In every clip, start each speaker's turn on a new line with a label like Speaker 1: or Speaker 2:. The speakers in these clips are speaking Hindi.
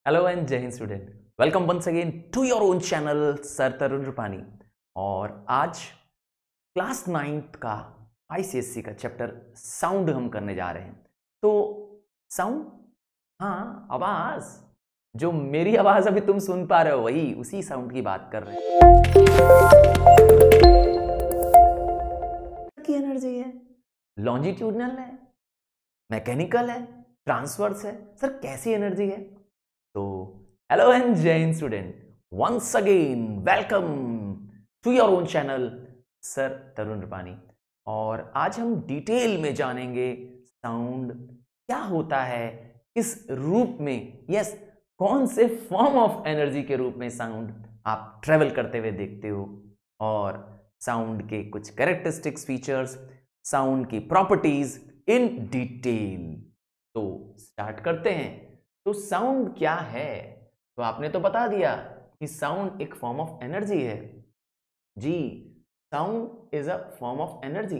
Speaker 1: हेलो एंड जय हिंद student, welcome once again to your own channel sir Tarun Rupani. और आज क्लास 9th का आईसीएससी का चैप्टर साउंड हम करने जा रहे हैं। तो साउंड, हाँ आवाज, जो मेरी आवाज अभी तुम सुन पा रहे हो वही उसी साउंड की बात कर रहे हैं। की एनर्जी है, लॉन्जिट्यूडनल है, मैकेनिकल है, ट्रांसवर्स है। सर कैसी एनर्जी है? तो हेलो एंड जय हिंद student, once again welcome to your own channel sir Tarun Rupani. और आज हम डिटेल में जानेंगे साउंड क्या होता है, किस रूप में, यस कौन से फॉर्म ऑफ एनर्जी के रूप में साउंड आप ट्रेवल करते हुए देखते हो, और साउंड के कुछ कैरेक्टरिस्टिक्स, फीचर्स, साउंड की प्रॉपर्टीज इन डिटेल। तो स्टार्ट करते हैं। तो साउंड क्या है? तो आपने तो बता दिया कि साउंड एक फॉर्म ऑफ एनर्जी है। जी, sound is a form of energy.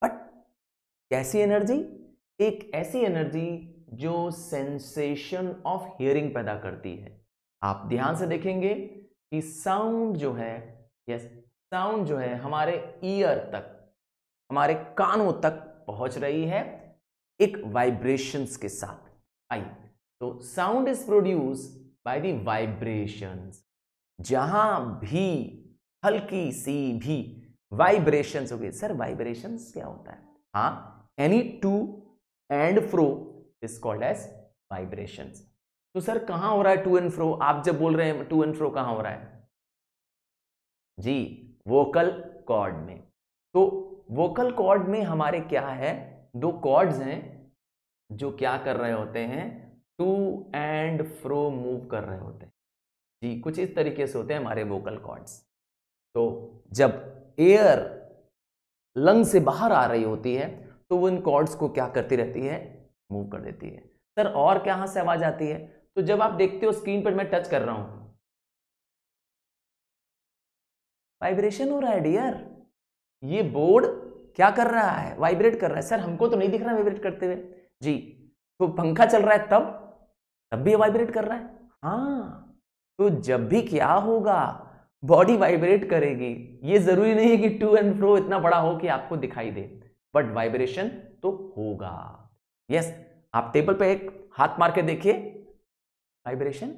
Speaker 1: But कैसी एनर्जी? एक ऐसी एनर्जी जो सेंसेशन ऑफ हियरिंग पैदा करती है। आप ध्यान से देखेंगे कि साउंड जो है, यस साउंड जो है हमारे ईयर तक, हमारे कानों तक पहुंच रही है एक वाइब्रेशंस के साथ। आइए, तो sound is produce by the vibrations. जहां भी हल्की सी भी वाइब्रेशंस होगी। सर वाइब्रेशंस क्या होता है? हाँ, any to and fro is called as vibrations. तो सर कहां हो रहा है टू एंड फ्रो? आप जब बोल रहे हैं टू एंड फ्रो कहां हो रहा है? जी, वोकल कॉर्ड में। तो वोकल कॉर्ड में हमारे क्या है, दो कॉर्ड्स हैं जो क्या कर रहे होते हैं, टू एंड फ्रो मूव कर रहे होते हैं। जी, कुछ इस तरीके से होते हैं हमारे वोकल कॉर्ड्स। तो जब एयर लंग से बाहर आ रही होती है तो वो इन कॉर्ड्स को क्या करती रहती है, मूव कर देती है। सर और कहां से आवाज आती है? तो जब आप देखते हो स्क्रीन पर मैं टच कर रहा हूं, वाइब्रेशन हो रहा है डियर। ये बोर्ड क्या कर रहा है, वाइब्रेट कर रहा है। सर हमको तो नहीं दिख रहा वाइब्रेट करते हुए। जी, तो पंखा चल रहा है तब भी वाइब्रेट कर रहा है। हाँ, तो जब भी क्या होगा, बॉडी वाइब्रेट करेगी। ये जरूरी नहीं है कि टू एंड फ्रो इतना बड़ा हो कि आपको दिखाई दे, बट वाइब्रेशन तो होगा। यस, आप टेबल पे एक हाथ मार के देखिए, वाइब्रेशन।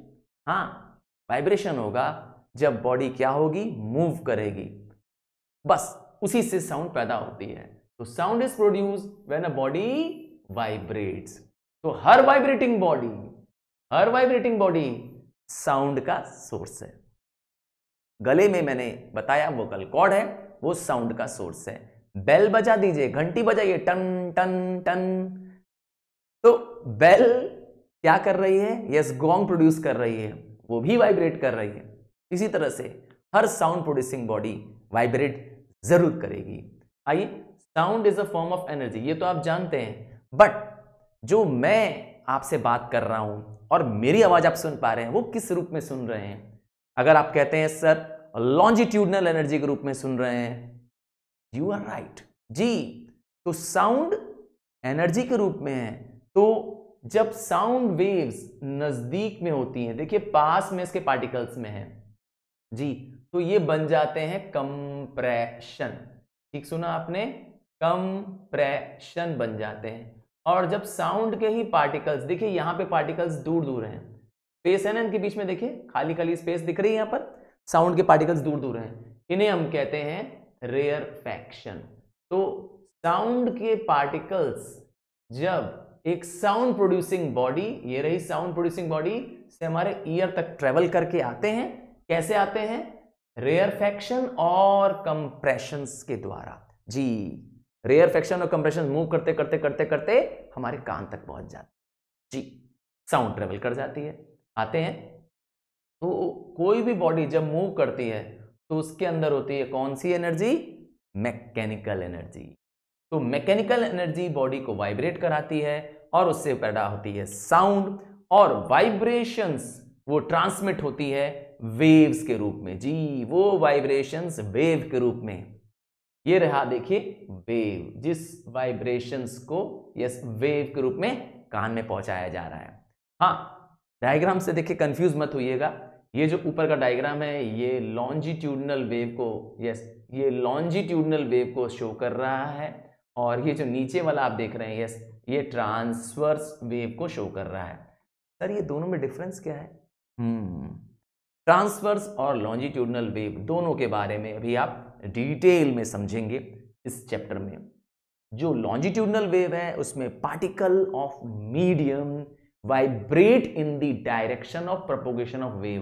Speaker 1: हाँ, वाइब्रेशन होगा जब बॉडी क्या होगी, मूव करेगी। बस उसी से साउंड पैदा होती है। तो sound is produce when a body vibrates. तो हर वाइब्रेटिंग बॉडी साउंड का सोर्स है। गले में मैंने बताया वोकल कॉर्ड है, वो साउंड का सोर्स है। बेल बजा दीजिए, घंटी बजाइए, टन टन टन। तो बेल क्या कर रही है? यस, गॉन्ग प्रोड्यूस कर रही है, वो भी वाइब्रेट कर रही है। इसी तरह से हर साउंड प्रोड्यूसिंग बॉडी वाइब्रेट जरूर करेगी। आइए, sound is a form of energy, ये तो आप जानते हैं। बट जो मैं आपसे बात कर रहा हूं और मेरी आवाज आप सुन पा रहे हैं, वो किस रूप में सुन रहे हैं? अगर आप कहते हैं सर लॉन्जिट्यूडनल एनर्जी के रूप में सुन रहे हैं, यू आर राइट। जी, तो साउंड एनर्जी के रूप में है। तो जब साउंड वेव्स नजदीक में होती हैं, देखिए पास में इसके पार्टिकल्स में है जी, तो ये बन जाते हैं कंप्रेशन। ठीक सुना आपने, कंप्रेशन बन जाते हैं। और जब साउंड के ही पार्टिकल्स, देखिए यहां पे पार्टिकल्स दूर दूर हैं, स्पेस है ना इनके बीच में, देखिए खाली खाली स्पेस दिख रही है यहां पर, साउंड के पार्टिकल्स दूर दूर हैं, इन्हें हम कहते हैं रेयरफैक्शन। तो साउंड के पार्टिकल्स जब एक साउंड प्रोड्यूसिंग बॉडी, ये रही साउंड प्रोड्यूसिंग बॉडी, से हमारे ईयर तक ट्रेवल करके आते हैं। कैसे आते हैं? रेयरफैक्शन और कंप्रेशंस के द्वारा। जी, रेयरफैक्शन और कंप्रेशन मूव करते करते करते करते हमारे कान तक पहुंच जाते। जी, साउंड ट्रेवल कर जाती है, आते हैं। तो कोई भी बॉडी जब मूव करती है तो उसके अंदर होती है कौन सी एनर्जी? Mechanical energy. तो मैकेनिकल एनर्जी बॉडी को वाइब्रेट कराती है और उससे पैदा होती है साउंड, और वाइब्रेशंस वो ट्रांसमिट होती है वेव्स के रूप में। जी, वो वाइब्रेशंस वेव के रूप में। ये रहा देखिए वेव, जिस वाइब्रेशंस को यस वेव के रूप में कान में पहुंचाया जा रहा है। हाँ, डायग्राम से देखिए कंफ्यूज मत होइएगा। ये जो ऊपर का डायग्राम है ये लॉन्जिट्यूडनल वेव को, यस, ये लॉन्जिट्यूडनल वेव को शो कर रहा है, और ये जो नीचे वाला आप देख रहे हैं, यस, ये ट्रांसवर्स वेव को शो कर रहा है। सर ये दोनों में डिफरेंस क्या है? ट्रांसवर्स और लॉन्जिट्यूडनल वेव दोनों के बारे में अभी आप डिटेल में समझेंगे इस चैप्टर में। जो लॉन्जिट्यूडनल वेव है उसमें particle of medium vibrate in the direction of propagation of wave,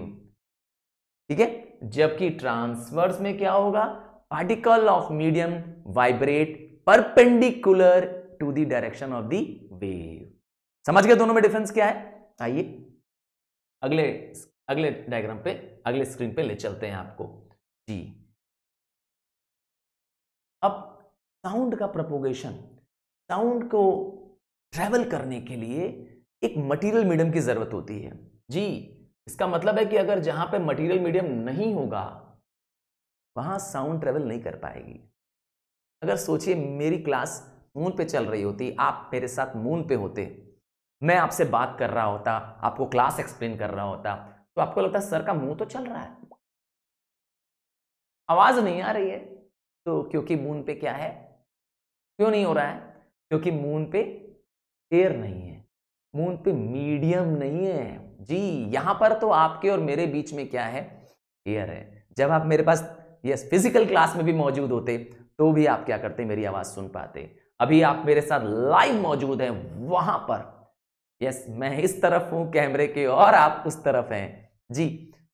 Speaker 1: ठीक है, जबकि ट्रांसवर्स में क्या होगा? Particle of medium vibrate perpendicular to the direction of the wave. समझ गए दोनों में डिफरेंस क्या है? आइए अगले डायग्राम पे, अगले स्क्रीन पे ले चलते हैं आपको जी। अब साउंड का प्रोपोगेशन, साउंड को ट्रेवल करने के लिए एक मटेरियल मीडियम की जरूरत होती है जी। इसका मतलब है कि अगर जहां पे मटेरियल मीडियम नहीं होगा वहां साउंड ट्रेवल नहीं कर पाएगी। अगर सोचिए मेरी क्लास मून पे चल रही होती, आप मेरे साथ मून पे होते, मैं आपसे बात कर रहा होता, आपको क्लास एक्सप्लेन कर रहा होता, तो आपको लगता है सर का मुंह तो चल रहा है, आवाज नहीं आ रही है। तो क्योंकि मून पे क्या है, क्यों नहीं हो रहा है? क्योंकि मून पे एयर नहीं है, मून पे मीडियम नहीं है जी। यहां पर तो आपके और मेरे बीच में क्या है? एयर है। जब आप मेरे पास यस फिजिकल क्लास में भी मौजूद होते तो भी आप क्या करते? मेरी आवाज सुन पाते। अभी आप मेरे साथ लाइव मौजूद हैं वहां पर, यस, मैं इस तरफ हूं कैमरे के और आप उस तरफ हैं जी।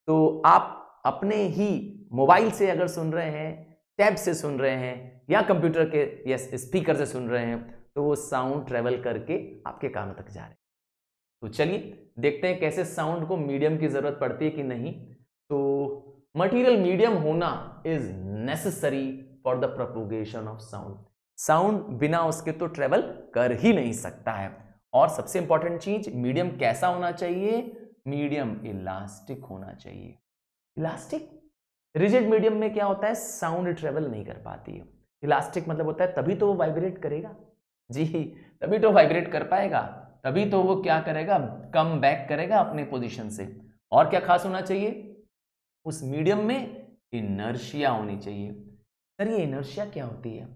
Speaker 1: तो आप अपने ही मोबाइल से अगर सुन रहे हैं, टैब से सुन रहे हैं, या कंप्यूटर के यस स्पीकर से सुन रहे हैं, तो वो साउंड ट्रेवल करके आपके कानों तक जा रहे हैं। तो चलिए देखते हैं कैसे साउंड को मीडियम की जरूरत पड़ती है कि नहीं। तो मटेरियल मीडियम होना is necessary for the propagation of sound. Sound बिना उसके तो ट्रेवल कर ही नहीं सकता है। और सबसे इंपॉर्टेंट चीज, मीडियम कैसा होना चाहिए? मीडियम इलास्टिक होना चाहिए। इलास्टिक, रिजिड मीडियम में क्या होता है? साउंड ट्रेवल नहीं कर पाती है। इलास्टिक मतलब होता है तभी तो वो वाइब्रेट करेगा जी, तभी तो वाइब्रेट कर पाएगा, तभी तो वो क्या करेगा? कम बैक करेगा अपने पोजीशन से। और क्या खास होना चाहिए? उस मीडियम में इनर्शिया होनी चाहिए। सर ये इनर्शिया क्या होती है?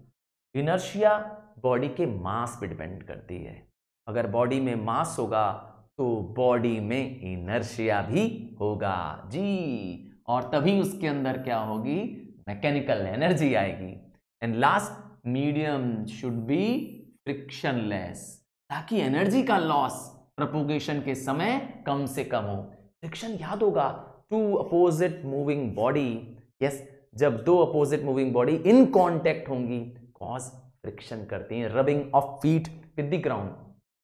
Speaker 1: इनर्शिया बॉडी के मास पे डिपेंड करती है। अगर बॉडी में मास होगा तो बॉडी में इनर्शिया भी होगा जी, और तभी उसके अंदर क्या होगी? मैकेनिकल एनर्जी आएगी। And last, medium should be frictionless, ताकि एनर्जी का लॉस प्रोपोगेशन के समय कम से कम हो। फ्रिक्शन याद होगा, two opposite moving body, yes, जब दो opposite moving body in contact होंगी कॉज फ्रिक्शन करती हैं। Rubbing of feet with the ground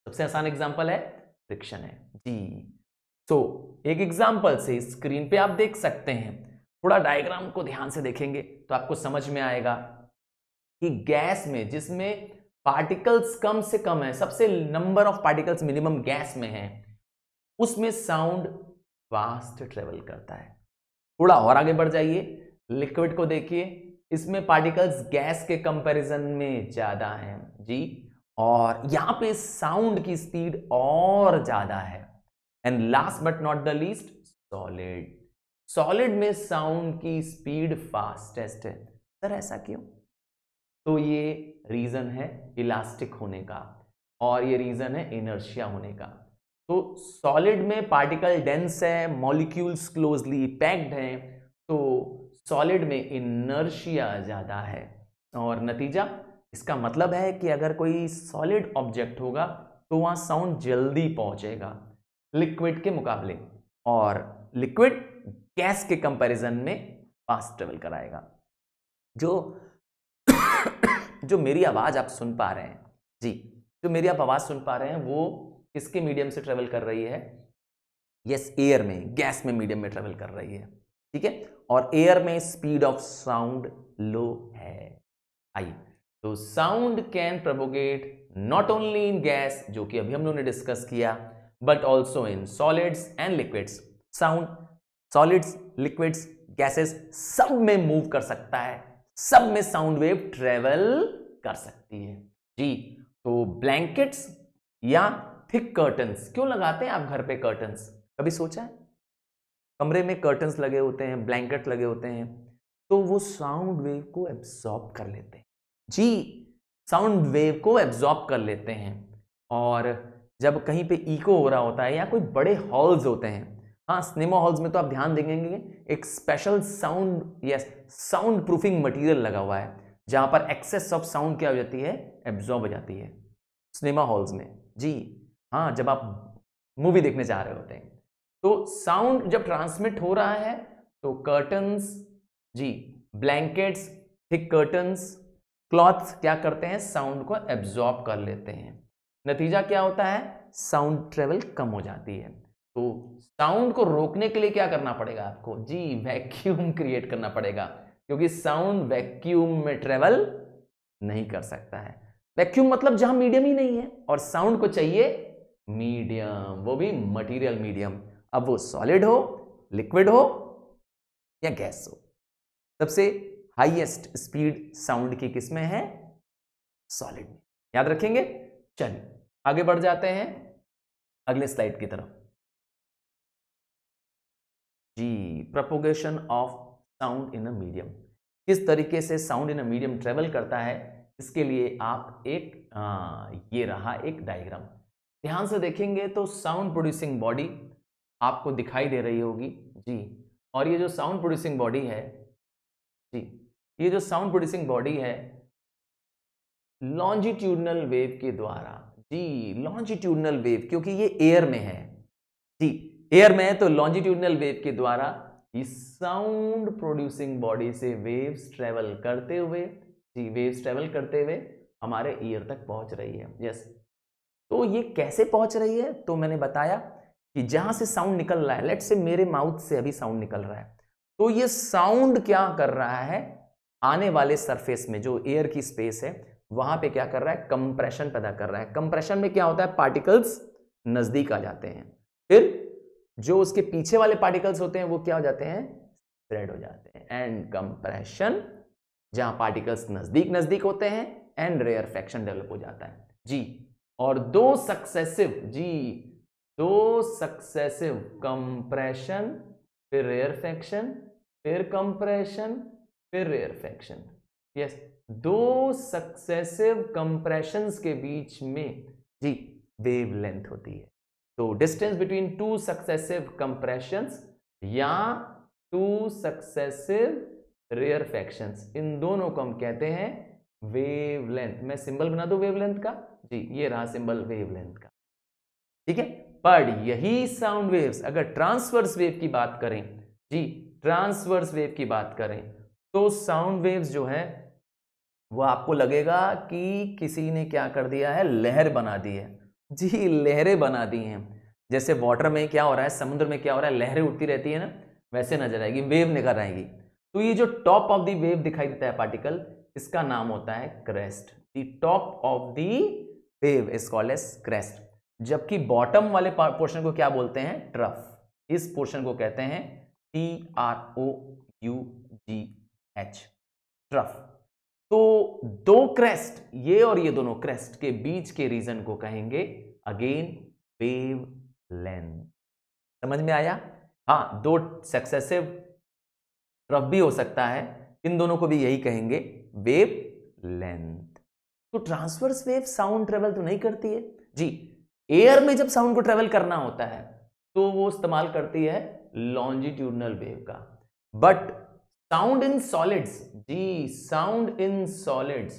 Speaker 1: सबसे आसान एग्जांपल है, फ्रिक्शन है जी। तो एक एग्जांपल से स्क्रीन पे आप देख सकते हैं, थोड़ा डायग्राम को ध्यान से देखेंगे तो आपको समझ में आएगा कि गैस में जिसमें पार्टिकल्स कम से कम है, सबसे number of particles minimum gas में है, उसमें साउंड फास्ट ट्रेवल करता है। थोड़ा और आगे बढ़ जाइए, लिक्विड को देखिए, इसमें पार्टिकल्स गैस के कंपैरिजन में ज्यादा हैं जी, और यहां पे साउंड की स्पीड और ज्यादा है। And last but not the least, solid. Solid में साउंड की स्पीड फास्टेस्ट है। सर ऐसा क्यों? तो ये रीजन है इलास्टिक होने का, और ये रीजन है इनर्शिया होने का। तो सॉलिड में पार्टिकल डेंस है, मॉलिक्यूल्स क्लोजली पैक्ड हैं, तो सॉलिड में इनर्शिया ज्यादा है। और नतीजा इसका मतलब है कि अगर कोई सॉलिड ऑब्जेक्ट होगा तो वहां साउंड जल्दी पहुंचेगा लिक्विड के मुकाबले, और लिक्विड गैस के कंपैरिजन में फास्ट ट्रेवल कराएगा। जो मेरी आवाज आप सुन पा रहे हैं जी, जो मेरी आप आवाज सुन पा रहे हैं वो किसके मीडियम से ट्रेवल कर रही है? यस, एयर में, गैस में मीडियम में ट्रेवल कर रही है, ठीक है। और एयर में स्पीड ऑफ साउंड लो है। आइए, तो sound can propagate not only in gas, जो कि अभी हम लोगों ने डिस्कस किया, but also in solids and liquids. Sound solids, liquids, gases सब में मूव कर सकता है, सब में साउंड वेव ट्रेवल कर सकती है जी। तो ब्लैंकेट्स या थिक कर्टन्स क्यों लगाते हैं आप घर पे? कर्टन्स कभी सोचा है? कमरे में कर्टन्स लगे होते हैं, ब्लैंकेट लगे होते हैं, तो वो साउंड वेव को एब्जॉर्ब कर लेते हैं। जी, साउंड वेव को एब्जॉर्ब कर लेते हैं। और जब कहीं पे इको हो रहा होता है या कोई बड़े हॉल्स होते हैं, हाँ सिनेमा हॉल्स में तो आप ध्यान देंगे एक स्पेशल साउंड या साउंड प्रूफिंग मटेरियल लगा हुआ है, जहां पर एक्सेस ऑफ साउंड क्या हो जाती है, एब्जॉर्ब हो जाती है सिनेमा हॉल्स में। जी हाँ, जब आप मूवी देखने जा रहे होते हैं तो साउंड जब ट्रांसमिट हो रहा है तो कर्टन्स, जी ब्लैंकेट्स, थिक कर्टन्स, क्लॉथ्स क्या करते हैं, साउंड को एब्जॉर्ब कर लेते हैं। नतीजा क्या होता है, साउंड ट्रेवल कम हो जाती है। तो साउंड को रोकने के लिए क्या करना पड़ेगा आपको, जी वैक्यूम क्रिएट करना पड़ेगा, क्योंकि साउंड वैक्यूम में ट्रेवल नहीं कर सकता है। वैक्यूम मतलब जहां मीडियम ही नहीं है, और साउंड को चाहिए मीडियम, वो भी मटेरियल मीडियम। अब वो सॉलिड हो, लिक्विड हो या गैस हो। सबसे हाईएस्ट स्पीड साउंड की किस में है, सॉलिड में। याद रखेंगे। चलिए आगे बढ़ जाते हैं अगले स्लाइड की तरफ। जी, propagation of sound in a medium, किस तरीके से sound in a medium travel करता है, इसके लिए आप एक ये रहा एक डायग्राम, ध्यान से देखेंगे तो साउंड प्रोड्यूसिंग बॉडी आपको दिखाई दे रही होगी। जी, और ये जो साउंड प्रोड्यूसिंग बॉडी है, जी ये जो साउंड प्रोड्यूसिंग बॉडी है लॉन्जिट्यूडनल वेव के द्वारा, जी लॉन्जिट्यूडनल वेव, क्योंकि ये एयर में है, जी एयर में है तो लॉन्जिट्यूडनल वेव के द्वारा इस साउंड प्रोड्यूसिंग बॉडी से वेव्स ट्रेवल करते हुए, जी वेव्स ट्रेवल करते हुए हमारे ईयर तक पहुंच रही है। यस, तो ये कैसे पहुंच रही है, तो मैंने बताया कि जहां से साउंड निकल रहा है, लेट्स से मेरे माउथ से अभी साउंड निकल रहा है, तो ये साउंड क्या कर रहा है, आने वाले सरफेस में जो एयर की स्पेस है वहां पे क्या कर रहा है, कंप्रेशन पैदा कर रहा है। कंप्रेशन में क्या होता है, पार्टिकल्स नजदीक आ जाते हैं, फिर जो उसके पीछे वाले पार्टिकल्स होते हैं वो क्या हो जाते हैं, स्प्रेड हो जाते हैं। एंड कंप्रेशन, जहां पार्टिकल्स नजदीक नजदीक होते हैं, एंड रेयरफेक्शन डेवलप हो जाता है। जी, और दो सक्सेसिव कंप्रेशन, फिर रेयरफेक्शन, फिर कंप्रेशन, फिर रेयरफेक्शन। यस, दो सक्सेसिव कंप्रेशंस के बीच में जी वेव लेंथ होती है। तो distance between two successive compressions या टू सक्सेसिव रेयरफेक्शंस, इन दोनों को हम कहते हैं वेवलेंथ। मैं सिंबल बना दूं वेवलेंथ का, जी ये रहा सिंबल वेवलेंथ का, ठीक है। पर यही साउंड वेव्स अगर ट्रांसवर्स वेव की बात करें, जी ट्रांसवर्स वेव की बात करें, तो साउंड वेव्स जो है वो आपको लगेगा कि किसी ने क्या कर दिया है, लहर बना दी है। जी लहरें बना दी हैं, जैसे वाटर में क्या हो रहा है, समुद्र में क्या हो रहा है, लहरें उठती रहती है ना, वैसे नजर आएगी, वेव निकल आएगी। तो ये जो टॉप ऑफ द वेव दिखाई देता है पार्टिकल, इसका नाम होता है crest. The top of the wave is called as crest, जबकि बॉटम वाले पोर्शन को क्या बोलते हैं, ट्रफ। इस पोर्शन को कहते हैं TROUGH, ट्रफ। तो दो क्रेस्ट, ये और ये दोनों क्रेस्ट के बीच के रीजन को कहेंगे अगेन वेव लेंथ। समझ में आया। हाँ, दो सक्सेसिव ट्रफ भी हो सकता है, इन दोनों को भी यही कहेंगे वेव लेंथ। तो ट्रांसवर्स वेव साउंड ट्रेवल तो नहीं करती है जी, एयर में जब साउंड को ट्रेवल करना होता है तो वो इस्तेमाल करती है लॉन्जिट्यूडनल वेव का। बट साउंड इन सॉलिड्स, जी साउंड इन सॉलिड्स,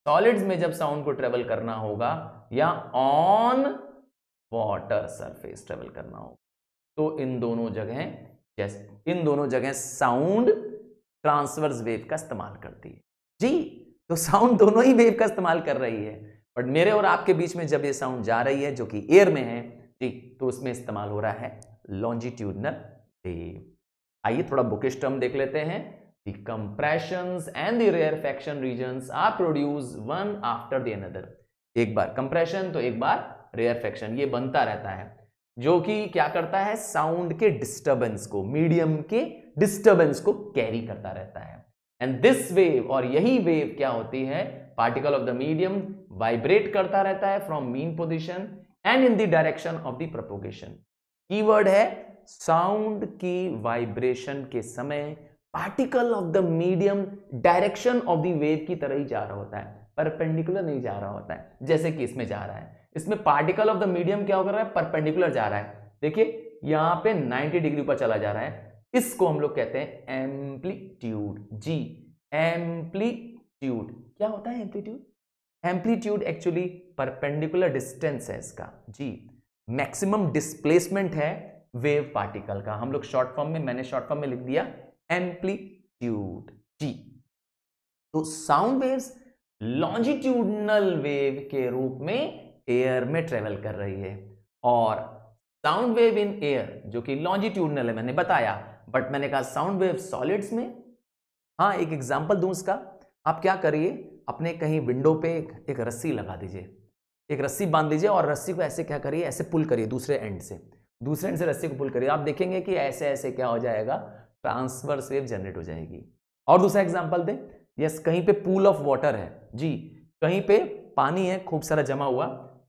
Speaker 1: सॉलिड्स में जब साउंड को ट्रेवल करना होगा या ऑन वाटर सरफेस ट्रेवल करना होगा, तो इन दोनों जगह साउंड ट्रांसवर्स वेव का इस्तेमाल करती है। जी, तो साउंड दोनों ही वेव का इस्तेमाल कर रही है, बट मेरे और आपके बीच में जब ये साउंड जा रही है जो कि एयर में है, जी तो उसमें इस्तेमाल हो रहा है लॉन्जिट्यूडनल वेव। आइए थोड़ा बुकिश टर्म देख लेते हैं। The compressions and the rarefaction regions are produced one after the another। एक बार कंप्रेशन तो एक बार रेयरफेक्शन, ये बनता रहता है, जो कि क्या करता है, साउंड के डिस्टर्बेंस को, मीडियम के डिस्टर्बेंस को कैरी करता रहता है। एंड दिस वेव, और यही वेव क्या होती है, particle of the medium vibrate करता रहता है from mean position and in the direction of the propagation. Keyword है साउंड की वाइब्रेशन के समय particle of the medium direction of the wave की तरह ही जा रहा होता है, परपेंडिकुलर नहीं जा रहा होता है जैसे कि इसमें जा रहा है। इसमें पार्टिकल ऑफ द मीडियम क्या हो रहा है, परपेंडिकुलर जा रहा है। देखिए यहां पे 90 डिग्री पर चला जा रहा है, इसको हम लोग कहते हैं एम्पलीट्यूड। जी एम्पलीट्यूड क्या होता है amplitude? Amplitude actually perpendicular distance है इसका। जी मैक्सिमम डिस्प्लेसमेंट है वेव पार्टिकल का, हम लोग शॉर्ट फॉर्म में, मैंने शॉर्ट फॉर्म में लिख दिया एम्पलीट्यूड। जी तो साउंड वेव्स लॉन्जिट्यूडनल वेव के रूप में एयर में ट्रेवल कर रही है, और साउंड वेव इन एयर जो कि लॉन्जिट्यूडनल है मैंने बताया, बट मैंने कहा साउंड वेव सॉलिड्स में। हाँ एक एग्जांपल दूं इसका, आप क्या करिए, अपने कहीं विंडो पे एक रस्सी लगा दीजिए, एक रस्सी बांध दीजिए और रस्सी को ऐसे क्या करिए, ऐसे पुल करिए दूसरे एंड से रस्सी को पुल करिए, आप देखेंगे कि ऐसे ऐसे क्या हो जाएगा, ट्रांसवर्स वेव जनरेट हो जाएगी। और दूसरा एग्जांपल दें, यस कहीं पे पूल ऑफ वाटर है, जी कहीं पे पानी है खूब सारा जमा हुआ,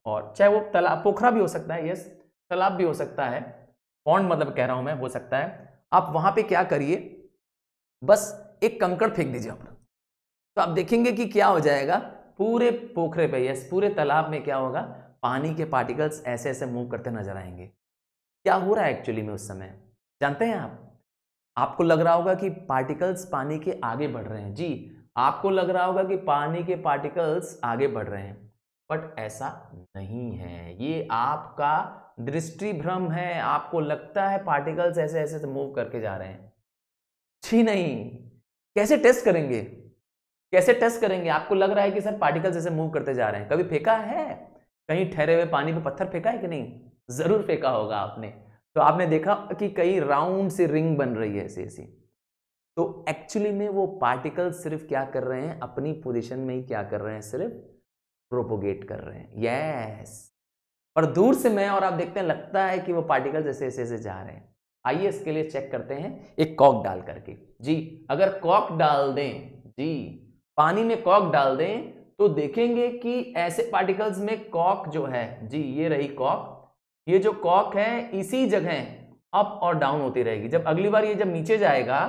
Speaker 1: और चाहे वो तालाब पोखरा भी हो सकता है, यस तालाब भी हो सकता है, पॉन्ड मतलब कह रहा हूं मैं, हो सकता है। आप वहां पे क्या करिए, बस एक कंकड़ फेंक दीजिए ऊपर, तो आप देखेंगे कि क्या हो जाएगा, पूरे पोखरे पे, यस पूरे तालाब में क्या होगा, पानी के पार्टिकल्स ऐसे ऐसे मूव करते नजर आएंगे। क्या हो रहा है एक्चुअली में उस समय, जानते हैं आप? आपको लग रहा होगा कि पार्टिकल्स पानी के आगे बढ़ रहे हैं, जी आपको लग रहा होगा कि पानी के पार्टिकल्स आगे बढ़ रहे हैं, बट ऐसा नहीं है, ये आपका दृष्टि भ्रम है। आपको लगता है पार्टिकल्स ऐसे ऐसे मूव करके जा रहे हैं, जी नहीं। कैसे टेस्ट करेंगे, कैसे टेस्ट करेंगे? आपको लग रहा है कि सर पार्टिकल्स ऐसे मूव करते जा रहे हैं, कभी फेंका है कहीं ठहरे हुए पानी पे पत्थर फेंका है कि नहीं? जरूर फेंका होगा आपने, तो आपने देखा कि कई राउंड सी रिंग बन रही है ऐसी ऐसी, तो एक्चुअली में वो पार्टिकल्स सिर्फ क्या कर रहे हैं, अपनी पोजीशन में ही क्या कर रहे हैं, सिर्फ प्रोपोगेट कर रहे हैं, यस। और दूर से मैं और आप देखते हैं, लगता है कि वो पार्टिकल्स ऐसे ऐसे ऐसे जा रहे हैं। आइए इसके लिए चेक करते हैं एक कॉक डाल करके। जी अगर कॉक डाल दें, जी पानी में कॉक डाल दें, तो देखेंगे कि ऐसे पार्टिकल्स में कॉक जो है, जी ये रही कॉक, ये जो कॉक है इसी जगह अप और डाउन होती रहेगी। जब अगली बार ये जब नीचे जाएगा,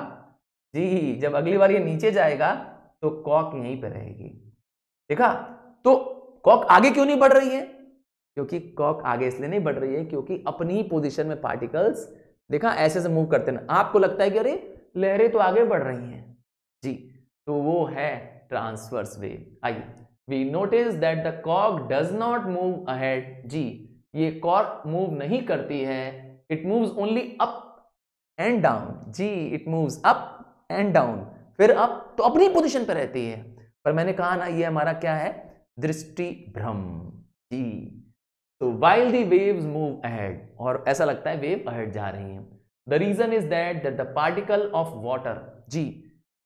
Speaker 1: जी जब अगली बार ये नीचे जाएगा तो कॉक यहीं पे रहेगी। देखा? तो कॉक आगे क्यों नहीं बढ़ रही है? क्योंकि कॉक आगे इसलिए नहीं बढ़ रही है क्योंकि अपनी ही पोजीशन में पार्टिकल्स, देखा ऐसे से मूव करते ना, आपको लगता है कि अरे लहरें तो आगे बढ़ रही हैं, जी तो वो है ट्रांसवर्स वेव। आइए, वी नोटिस दैट द कॉक डज नॉट मूव अहेड। जी ये कॉक मूव नहीं करती है, it moves only up and down. जी it moves up and down, फिर अप तो अपनी पोजीशन पर रहती है। पर मैंने कहा ना, ये हमारा क्या है, दृष्टि भ्रम। जी तो while the waves move ahead, और ऐसा लगता है वेव अहेड जा रही हैं, the reason is that the particle of water, जी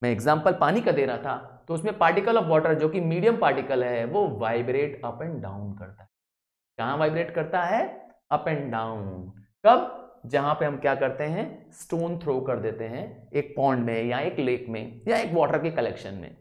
Speaker 1: मैं एग्जांपल पानी का दे रहा था, तो उसमें पार्टिकल ऑफ वाटर जो कि मीडियम पार्टिकल है, वो वाइब्रेट अप एंड डाउन करता है। कहां वाइब्रेट करता है? Up and down. कब? जहां पे हम क्या करते हैं, स्टोन थ्रो कर देते हैं एक पॉन्ड में या एक लेक में या एक वाटर के कलेक्शन में।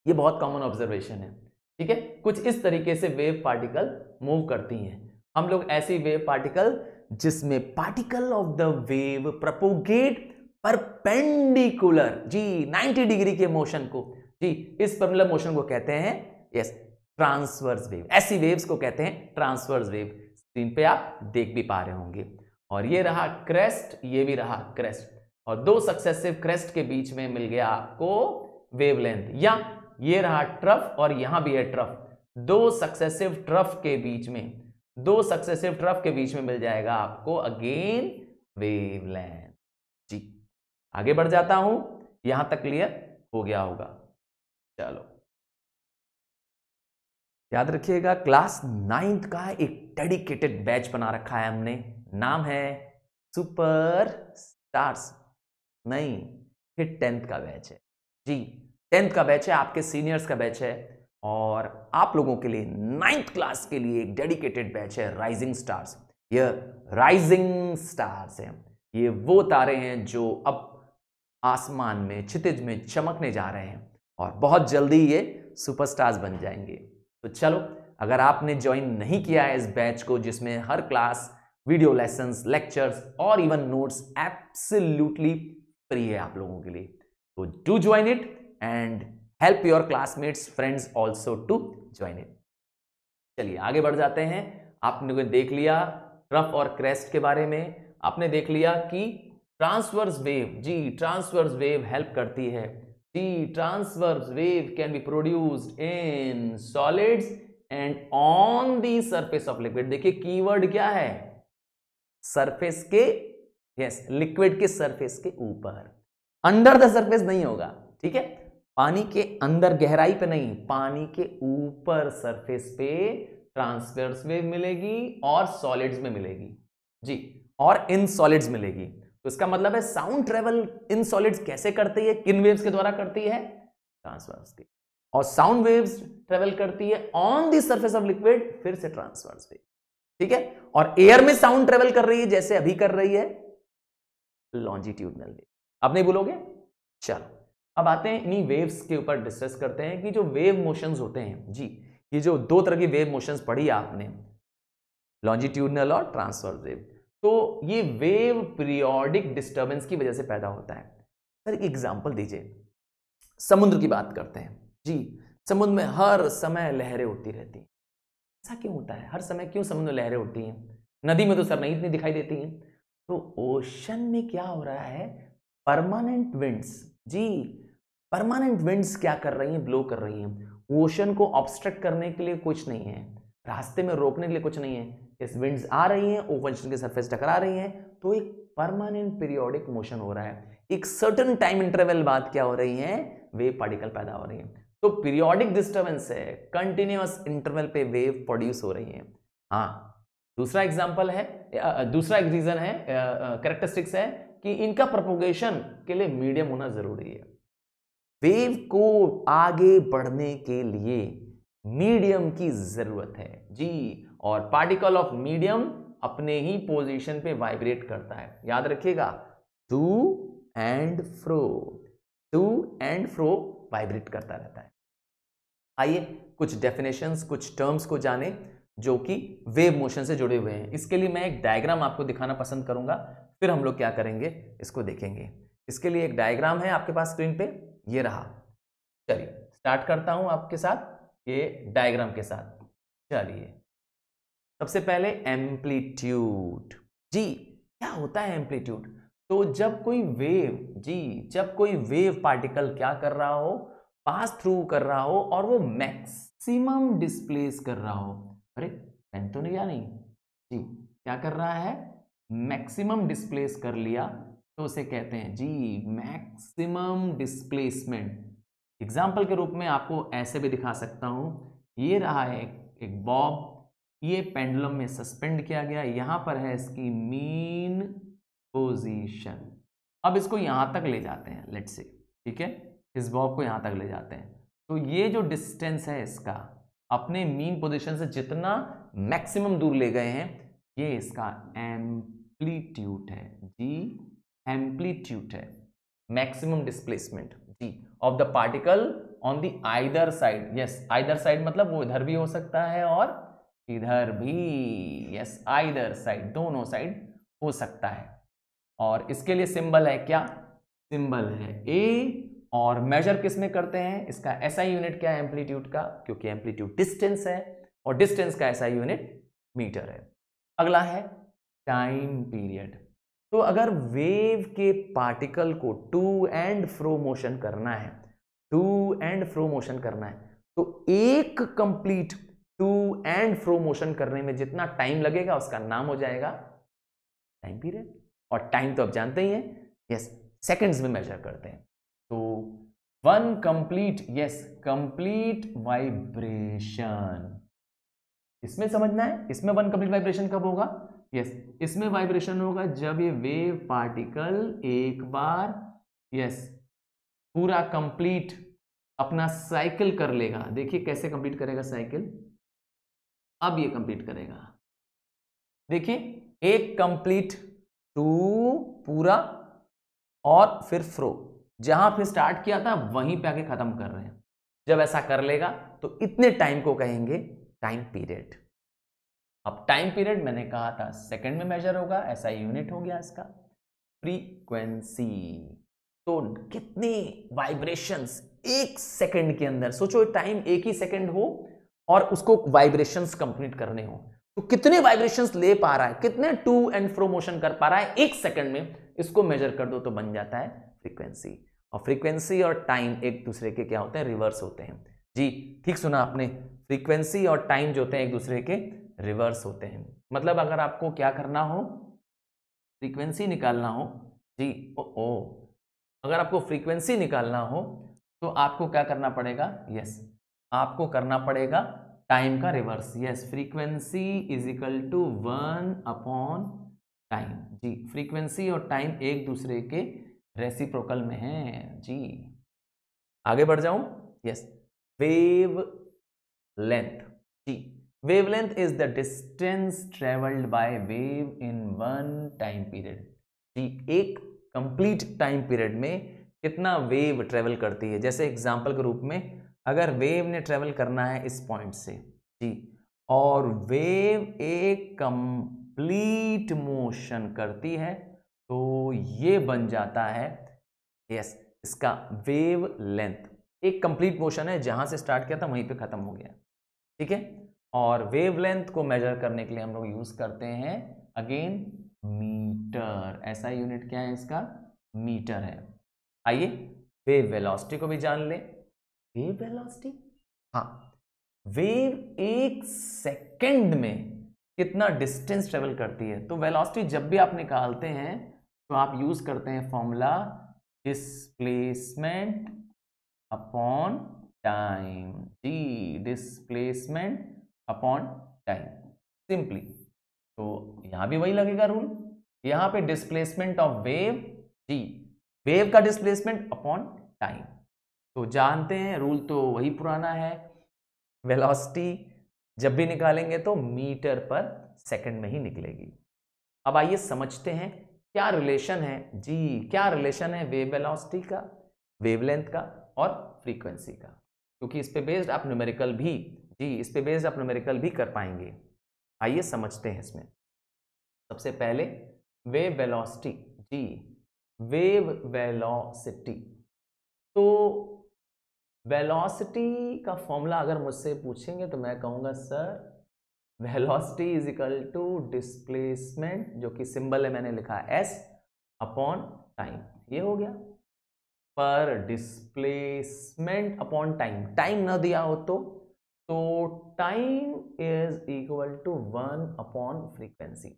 Speaker 1: ये बहुत कॉमन ऑब्जर्वेशन है, ठीक है। कुछ इस तरीके से वेव पार्टिकल मूव करती हैं। हम लोग ऐसी वेव पार्टिकल जिसमें particle of the wave propagate perpendicular, जी 90 डिग्री के मोशन को, जी इस परपेंडिकुलर मोशन को कहते हैं, यस ट्रांसवर्स वेव। ऐसी वेव्स को कहते हैं ट्रांसवर्स वेव। स्क्रीन पे आप देख भी पा रहे होंगे, और ये रहा क्रेस्ट, ये भी रहा क्रेस्ट, और दो सक्सेसिव क्रेस्ट के बीच में मिल गया आपको वेवलेंथ, या ये रहा ट्रफ और यहां भी है ट्रफ, दो सक्सेसिव ट्रफ के बीच में, दो सक्सेसिव ट्रफ के बीच में मिल जाएगा आपको अगेन वेवलेंथ। जी आगे बढ़ जाता हूं, यहां तक क्लियर हो गया होगा। चलो याद रखिएगा, क्लास 9th का एक डेडिकेटेड बैच बना रखा है हमने, नाम है सुपर स्टार्स। नहीं, ये 10th का बैच है। जी 10th का बैच है, आपके सीनियर्स का बैच है, और आप लोगों के लिए 9th क्लास के लिए एक डेडिकेटेड बैच है राइजिंग स्टार्स। ये राइजिंग स्टार्स है, ये वो तारे हैं जो अब आसमान में, क्षितिज में चमकने जा रहे हैं, और बहुत जल्दी ये सुपरस्टार्स बन जाएंगे। तो चलो, अगर आपने ज्वाइन नहीं किया है इस बैच को, जिसमें हर क्लास वीडियो लेसन्स, लेक्चर्स और इवन नोट्स एब्सोल्युटली फ्री है आप लोगों के लिए। तो do join it and help your classmates, friends also to join it. चलिए आगे बढ़ जाते हैं। आपने देख लिया ट्रफ और क्रेस्ट के बारे में, आपने देख लिया कि ट्रांसवर्स वेव, जी ट्रांसवर्स वेव हेल्प करती है, जी transverse wave can be produced in solids and on the surface of liquid. देखिए कीवर्ड क्या है, सरफेस के, यस लिक्विड के सरफेस के ऊपर, अंडर द सरफेस नहीं होगा, ठीक है, पानी के अंदर गहराई पे नहीं, पानी के ऊपर सरफेस पे ट्रांसवर्स वेव मिलेगी और सॉलिड्स में मिलेगी जी, और इन सॉलिड्स मिलेगी। तो इसका मतलब है साउंड ट्रेवल इन सॉलिड्स कैसे करती है, किन वेव्स के द्वारा करती है, ट्रांसवर्स की, और साउंड वेव्स ट्रेवल करती है on the surface of liquid, फिर से ट्रांसवर्स वेव, ठीक है। और एयर में साउंड ट्रेवल कर रही है जैसे अभी कर रही है, लॉन्जिट्यूडनल वेव। अब नहीं भूलोगे। चलो अब आते हैं इन्हीं वेव्स के ऊपर डिस्कस करते हैं कि जो वेव मोशंस होते हैं जी, ये जो दो तरह की वेव मोशंस पढ़ी आपने, लॉन्जिट्यूडनल और ट्रांसवर्स वेव, तो ये वेव पीरियोडिक डिस्टर्बेंस की वजह से पैदा होता है। सर एक एग्जांपल दीजिए, समुद्र की बात करते हैं जी, समुद्र में हर समय लहरें उठती रहती हैं, ऐसा क्यों होता है, हर समय क्यों समुद्र में लहरें उठती हैं, नदी में तो सर नहीं इतनी दिखाई देती हैं। तो ओशन में क्या हो रहा है, परमानेंट विंड्स, जी परमानेंट विंड्स क्या कर रही हैं, ब्लो कर रही हैं, ओशन को ऑब्स्ट्रक्ट करने के लिए कुछ नहीं है, रास्ते में रोकने के लिए कुछ नहीं है, इस विंड्स आ रही हैं, ओशन के सरफेस टकरा रही हैं, तो एक परमानेंट पीरियोडिक मोशन हो रहा है, एक सर्टेन टाइम इंटरवल बाद क्या हो रही है, वेव पार्टिकल पैदा हो रही है। तो पीरियोडिक डिस्टर्बेंस है, कंटिन्यूअस इंटरवल पे वेव प्रोड्यूस हो रही है। हाँ दूसरा एग्जांपल है, दूसरा एक रीजन है, कैरेक्टरिस्टिक्स है कि इनका प्रोपोगेशन के लिए मीडियम होना जरूरी है। वेव को आगे बढ़ने के लिए मीडियम की जरूरत है जी, और पार्टिकल ऑफ मीडियम अपने ही पोजीशन पे वाइब्रेट करता है, याद रखिएगा, to and fro, to and fro vibrate करता रहता है। आइए कुछ डेफिनेशंस, कुछ टर्म्स को जाने जो कि वेव मोशन से जुड़े हुए हैं। इसके लिए मैं एक डायग्राम आपको दिखाना पसंद करूंगा, फिर हम लोग क्या करेंगे इसको देखेंगे। इसके लिए एक डायग्राम है आपके पास स्क्रीन पे, ये रहा। चलिए स्टार्ट करता हूं आपके साथ ये डायग्राम के साथ। चलिए सबसे पहले एम्पलीट्यूड, जी क्या होता है एम्पलीट्यूड, तो जब कोई वेव, जी जब कोई वेव पार्टिकल क्या कर रहा हो, पास थ्रू कर रहा हो और वो मैक्सिमम डिस्प्लेस कर रहा हो, अरे पेन तो नहीं, या नहीं जी, क्या कर रहा है, मैक्सिमम डिस्प्लेस कर लिया, तो उसे कहते हैं जी मैक्सिमम डिस्प्लेसमेंट। एग्जाम्पल के रूप में आपको ऐसे भी दिखा सकता हूं, ये रहा है एक बॉब, ये पेंडुलम में सस्पेंड किया गया, यहां पर है इसकी मीन पोजीशन। अब इसको यहां तक ले जाते हैं, लेट्स से, ठीक है, इस बॉब को यहां तक ले जाते हैं, तो ये जो डिस्टेंस है इसका अपने मीन पोजीशन से जितना मैक्सिमम दूर ले गए हैं, ये इसका एम्पलीट्यूड है जी, एम्पलीट्यूड है, मैक्सिमम डिस्प्लेसमेंट जी of the particle on the either side. Yes either side मतलब वो इधर भी हो सकता है और इधर भी, यस आइदर साइड, दोनों साइड हो सकता है। और इसके लिए सिंबल है क्या, सिंबल है ए, और मेजर किस में करते हैं, इसका एसआई यूनिट क्या है एम्पलीट्यूड का, क्योंकि एम्पलीट्यूड डिस्टेंस है और डिस्टेंस का एसआई यूनिट मीटर है। अगला है टाइम पीरियड, तो अगर वेव के पार्टिकल को टू एंड फ्रो मोशन करना है, टू एंड फ्रो मोशन करना है, तो एक complete to and fro motion करने में जितना टाइम लगेगा उसका नाम हो जाएगा टाइम पीरियड। और टाइम तो आप जानते ही हैं, यस सेकंड्स में मेजर करते हैं। तो one complete, yes complete vibration, इसमें समझना है, इसमें वन कंप्लीट वाइब्रेशन कब होगा, यस इसमें वाइब्रेशन होगा जब ये वेव पार्टिकल एक बार, यस पूरा कंप्लीट अपना साइकिल कर लेगा। देखिए कैसे कंप्लीट करेगा साइकिल, अब ये कंप्लीट करेगा, देखिए एक कंप्लीट टू पूरा और फिर फ्रो, जहां फिर स्टार्ट किया था वहीं पे आके खत्म कर रहे हैं। जब ऐसा कर लेगा तो इतने टाइम को कहेंगे टाइम पीरियड। अब टाइम पीरियड मैंने कहा था सेकंड में मेजर होगा, ऐसा यूनिट हो गया इसका। फ्रीक्वेंसी, तो कितने वाइब्रेशंस एक सेकंड के अंदर, सोचो टाइम एक ही सेकंड हो और उसको वाइब्रेशंस कंप्लीट करने हो, तो कितने वाइब्रेशंस ले पा रहा है, कितने टू एंड फ्रो मोशन कर पा रहा है एक सेकंड में, इसको मेजर कर दो तो बन जाता है फ्रीक्वेंसी। और फ्रीक्वेंसी और टाइम एक दूसरे के क्या होते हैं, रिवर्स होते हैं। जी ठीक सुना आपने, फ्रीक्वेंसी और टाइम जो होते हैं एक दूसरे के रिवर्स होते हैं। मतलब अगर आपको क्या करना हो, फ्रीक्वेंसी निकालना हो जी, अगर आपको फ्रीक्वेंसी निकालना हो तो आपको क्या करना पड़ेगा, यस आपको करना पड़ेगा टाइम का reverse. Yes, frequency is equal to one by time. जी, फ्रीक्वेंसी और टाइम एक दूसरे के रेसिप्रोकल में है जी। आगे बढ़ जाऊं, यस, वेव लेंथ। जी, wavelength is the distance travelled by wave in one time period. जी, एक कंप्लीट टाइम पीरियड में कितना वेव ट्रेवल करती है। जैसे एग्जांपल के रूप में अगर वेव ने ट्रेवल करना है इस पॉइंट से जी, और वेव एक कंप्लीट मोशन करती है, तो ये बन जाता है यस इसका वेव लेंथ। एक कंप्लीट मोशन है, जहां से स्टार्ट किया था वहीं पे खत्म हो गया, ठीक है। और वेवलेंथ को मेजर करने के लिए हम लोग यूज करते हैं अगेन मीटर। ऐसा यूनिट क्या है इसका, मीटर है। आइए वेव वेलोसिटी को भी जान ले। वेव वेलोसिटी, हाँ, वेव एक सेकंड में कितना डिस्टेंस ट्रेवल करती है। तो वेलोसिटी जब भी आप निकालते हैं तो आप यूज करते हैं फॉर्मूला डिस्प्लेसमेंट अपॉन टाइम। जी, डिस्प्लेसमेंट अपॉन टाइम, सिंपली। तो यहां भी वही लगेगा रूल, यहां पे डिस्प्लेसमेंट ऑफ वेव, जी वेव का डिस्प्लेसमेंट अपॉन टाइम। तो जानते हैं रूल तो वही पुराना है, वेलोसिटी जब भी निकालेंगे तो मीटर पर सेकंड में ही निकलेगी। अब आइए समझते हैं क्या रिलेशन है, जी क्या रिलेशन है वेव वेलोसिटी का, वेवलेंथ का और फ्रीक्वेंसी का, क्योंकि इस पे बेस्ड आप न्यूमेरिकल भी, जी इस पे बेस्ड आप न्यूमेरिकल भी कर पाएंगे। आइए समझते हैं इसमें। सबसे पहले वेव वेलोसिटी, जी वेव वेलोसिटी, तो वेलोसिटी का फॉर्मूला अगर मुझसे पूछेंगे तो मैं कहूंगा sir velocity is equal to displacement, जो कि सिंबल है मैंने लिखा एस, अपॉन टाइम। ये हो गया, पर डिस्प्लेसमेंट अपॉन टाइम, टाइम ना दिया हो तो time is equal to one by frequency.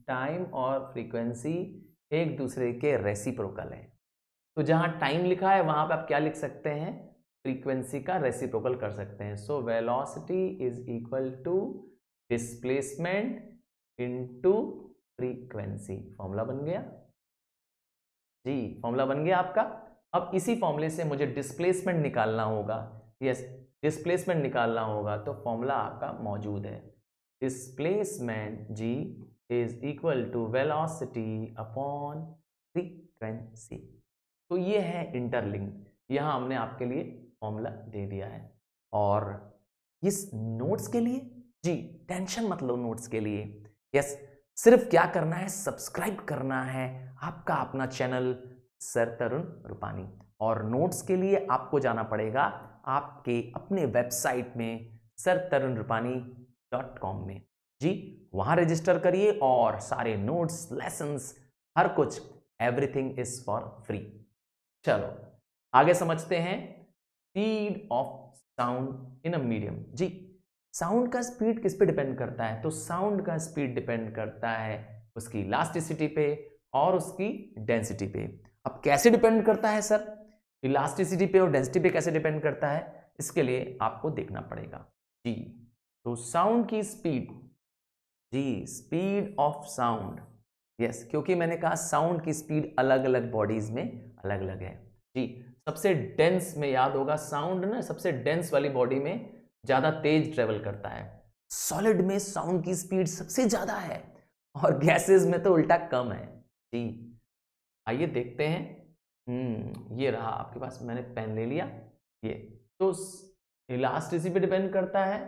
Speaker 1: Time और फ्रीक्वेंसी एक दूसरे के रेसिप्रोकल है, तो जहां टाइम लिखा है वहां पे आप क्या लिख सकते हैं, फ्रीक्वेंसी का रेसिप्रोकल कर सकते हैं। So velocity is equal to displacement into frequency. Formula बन गया जी, फॉर्मूला बन गया आपका। अब इसी फॉर्मूले से मुझे डिस्प्लेसमेंट निकालना होगा, यस डिस्प्लेसमेंट निकालना होगा, तो फॉर्मूला आपका मौजूद है, डिस्प्लेसमेंट जी is equal to velocity upon frequency. तो ये है इंटरलिंक, यहां हमने आपके लिए फॉर्मूला दे दिया है। और इस नोट्स के लिए जी टेंशन मत लो, नोट्स के लिए यस सिर्फ क्या करना है, सब्सक्राइब करना है आपका अपना चैनल सर तरुण रूपानी। और नोट्स के लिए आपको जाना पड़ेगा आपके अपने वेबसाइट में sirtarunrupani.com में, जी वहां रजिस्टर करिए और सारे नोट्स, लेसन्स, हर कुछ, एवरीथिंग इज फॉर फ्री। चलो आगे समझते हैं speed of sound in a medium. जी साउंड का स्पीड किस पे डिपेंड करता है, तो साउंड का स्पीड डिपेंड करता है उसकी इलास्टिसिटी पे और उसकी डेंसिटी पे। अब कैसे डिपेंड करता है सर, इलास्टिसिटी पे और डेंसिटी पे कैसे डिपेंड करता है, इसके लिए आपको देखना पड़ेगा जी। तो साउंड की स्पीड, जी स्पीड ऑफ साउंड, यस क्योंकि मैंने कहा साउंड की स्पीड अलग अलग बॉडीज में अलग अलग है जी। सबसे डेंस में याद होगा साउंड ना, सबसे डेंस वाली बॉडी में ज्यादा तेज ट्रेवल करता है, सॉलिड में साउंड की स्पीड सबसे ज्यादा है और गैसेस में तो उल्टा कम है जी। आइए देखते हैं, ये रहा आपके पास, मैंने पेन ले लिया। ये तो इलास्टिसिटी पे डिपेंड करता है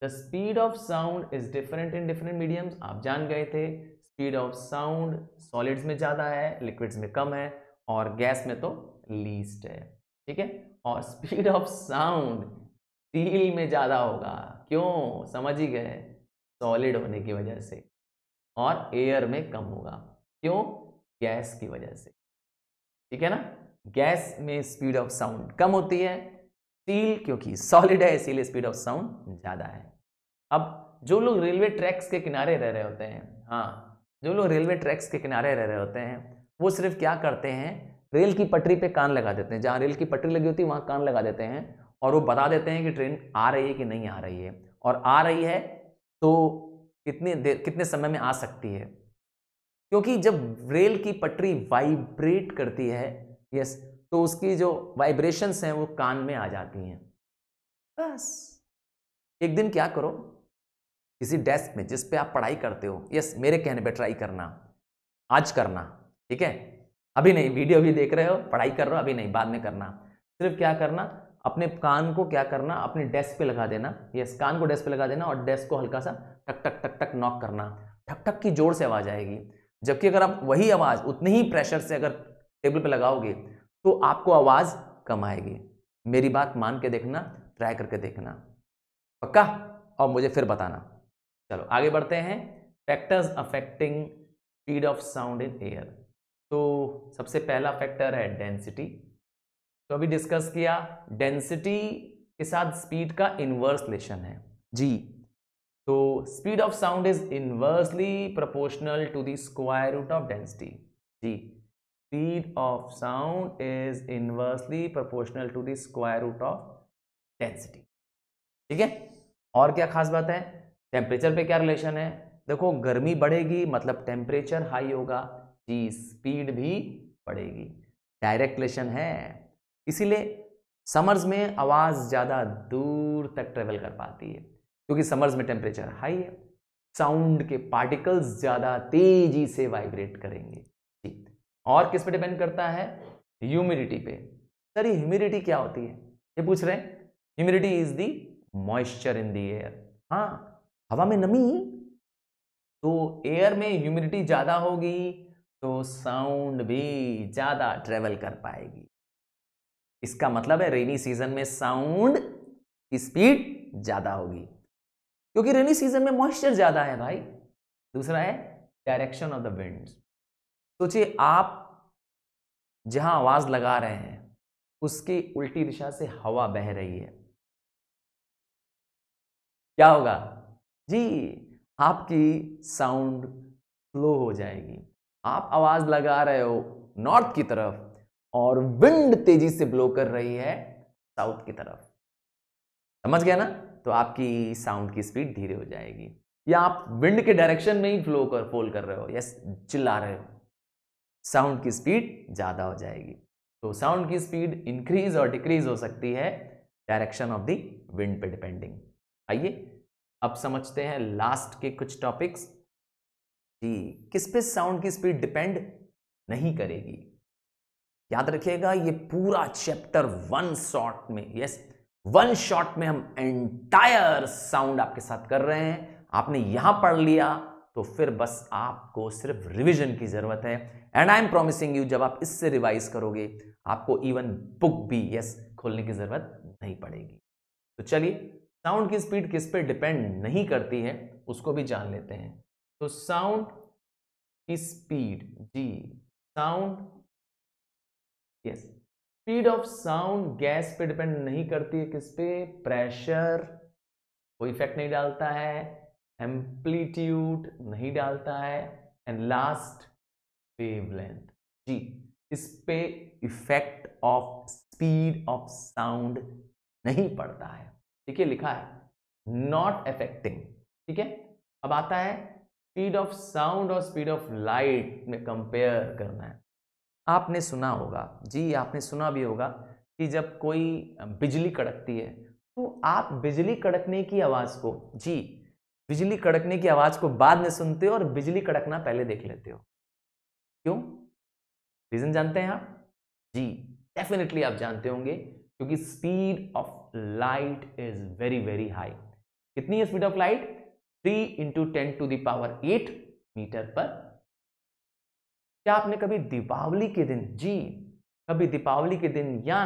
Speaker 1: the speed of sound is different in different mediums, आप जान गए थे। स्पीड ऑफ साउंड सॉलिड्स में ज़्यादा है, लिक्विड्स में कम है, और गैस में तो लीस्ट है, ठीक है। और स्पीड ऑफ साउंड स्टील में ज़्यादा होगा, क्यों, समझ ही गए, सॉलिड होने की वजह से। और एयर में कम होगा, क्यों, गैस की वजह से, ठीक है ना। गैस में स्पीड ऑफ साउंड कम होती है, स्टील क्योंकि सॉलिड है इसीलिए स्पीड ऑफ साउंड ज़्यादा है। अब जो लोग रेलवे ट्रैक्स के किनारे रह रहे होते हैं, हाँ, जो लोग रेलवे ट्रैक्स के किनारे रह रहे होते हैं, वो सिर्फ क्या करते हैं, रेल की पटरी पे कान लगा देते हैं, जहाँ रेल की पटरी लगी होती है वहाँ कान लगा देते हैं, और वो बता देते हैं कि ट्रेन आ रही है कि नहीं आ रही है, और आ रही है तो कितनी देर, कितने समय में आ सकती है। क्योंकि जब रेल की पटरी वाइब्रेट करती है, यस, तो उसकी जो वाइब्रेशंस हैं वो कान में आ जाती हैं। बस एक दिन क्या करो, किसी डेस्क में जिस पे आप पढ़ाई करते हो, यस, मेरे कहने पे ट्राई करना, आज करना, ठीक है, अभी नहीं, वीडियो भी देख रहे हो, पढ़ाई कर रहे हो, अभी नहीं, बाद में करना। सिर्फ क्या करना, अपने कान को क्या करना, अपने डेस्क पे लगा देना, यस, कान को डेस्क पे लगा देना, और डेस्क को हल्का सा टक टक टक टक नॉक करना, ठक ठक की जोर से आवाज आएगी। जबकि अगर आप वही आवाज उतनी ही प्रेशर से अगर टेबल पे लगाओगे तो आपको आवाज कम आएगी। मेरी बात मान के देखना, ट्राई करके देखना, पक्का, और मुझे फिर बताना। चलो आगे बढ़ते हैं, factors affecting speed of sound in air. तो सबसे पहला फैक्टर है डेंसिटी। तो अभी डिस्कस किया, डेंसिटी के साथ स्पीड का इनवर्स रिलेशन है जी। तो speed of sound is inversely proportional to the square root of density जी। Speed of sound is inversely proportional to the square root of density, ठीक है। और क्या खास बात है, टेम्परेचर पे क्या रिलेशन है, देखो गर्मी बढ़ेगी मतलब टेम्परेचर हाई होगा जी, स्पीड भी बढ़ेगी, डायरेक्ट रिलेशन है। इसीलिए समर्स में आवाज ज्यादा दूर तक ट्रेवल कर पाती है, क्योंकि समर्स में टेम्परेचर हाई है, साउंड के पार्टिकल्स ज्यादा तेजी से वाइब्रेट करेंगे जी। और किस पे डिपेंड करता है, ह्यूमिडिटी पे। सर ये ह्यूमिडिटी क्या होती है, ये पूछ रहे हैं। Humidity is the moisture in the air, हाँ, हवा में नमी, तो एयर में ह्यूमिडिटी ज्यादा होगी तो साउंड भी ज्यादा ट्रेवल कर पाएगी। इसका मतलब है रेनी सीजन में साउंड की स्पीड ज्यादा होगी, क्योंकि रेनी सीजन में मॉइस्चर ज्यादा है भाई। दूसरा है डायरेक्शन ऑफ द विंड। सोचिए आप जहां आवाज लगा रहे हैं उसकी उल्टी दिशा से हवा बह रही है, क्या होगा जी, आपकी साउंड स्लो हो जाएगी। आप आवाज लगा रहे हो नॉर्थ की तरफ और विंड तेजी से ब्लो कर रही है साउथ की तरफ, समझ गया ना, तो आपकी साउंड की स्पीड धीरे हो जाएगी। या आप विंड के डायरेक्शन में ही फॉल कर रहे हो, यस, चिल्ला रहे हो, साउंड की स्पीड ज्यादा हो जाएगी। तो साउंड की स्पीड इंक्रीज और डिक्रीज हो सकती है डायरेक्शन ऑफ द विंड पे डिपेंडिंग। आइए अब समझते हैं लास्ट के कुछ टॉपिक्स जी। किस पे साउंड की स्पीड डिपेंड नहीं करेगी, याद रखिएगा, ये पूरा चैप्टर वन शॉट में, यस, वन शॉट में हम एंटायर साउंड आपके साथ कर रहे हैं। आपने यहां पढ़ लिया तो फिर बस आपको सिर्फ रिवीजन की जरूरत है, and I am promising you, जब आप इससे रिवाइज करोगे आपको इवन बुक भी, यस, खोलने की जरूरत नहीं पड़ेगी। तो चलिए साउंड की स्पीड किस पे डिपेंड नहीं करती है उसको भी जान लेते हैं। तो साउंड की स्पीड जी, sound, yes, speed of sound gas पे डिपेंड नहीं करती है, किस पे, प्रेशर कोई इफेक्ट नहीं डालता है, एम्पलीट्यूड नहीं डालता है, एंड लास्ट वेवलेंथ जी, इस पे effect of speed of sound नहीं पड़ता है। देखिए लिखा है नॉट अफेक्टिंग, ठीक है। अब आता है स्पीड ऑफ साउंड और स्पीड ऑफ लाइट में कंपेयर करना है। आपने सुना होगा जी, आपने सुना भी होगा कि जब कोई बिजली कड़कती है तो आप बिजली कड़कने की आवाज को जी, बिजली कड़कने की आवाज को बाद में सुनते हो और बिजली कड़कना पहले देख लेते हो, क्यों, रीजन जानते हैं आप जी, डेफिनेटली आप जानते होंगे, क्योंकि speed of light is very very high. कितनी है स्पीड ऑफ लाइट? 3 × 10⁸ मीटर पर। क्या आपने कभी दीपावली के दिन, जी कभी दीपावली के दिन या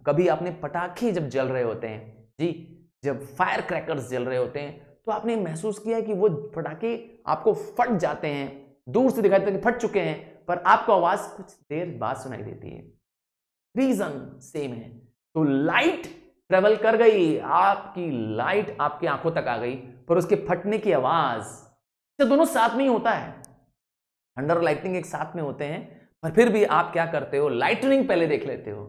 Speaker 1: कभी आपने पटाखे जब जल रहे होते हैं, जी जब फायर क्रैकर्स जल रहे होते हैं, तो आपने महसूस किया कि वो पटाखे आपको फट जाते हैं, दूर से दिखाई देता है कि फट चुके हैं, पर आपको आवाज कुछ देर बाद सुनाई देती है। रीजन सेम है। तो लाइट ट्रेवल कर गई, आपकी लाइट आपकी आंखों तक आ गई, पर उसके फटने की आवाज, तो दोनों साथ में ही होता है। थंडर और लाइटनिंग एक साथ में होते हैं, पर फिर भी आप क्या करते हो, लाइटनिंग पहले देख लेते हो,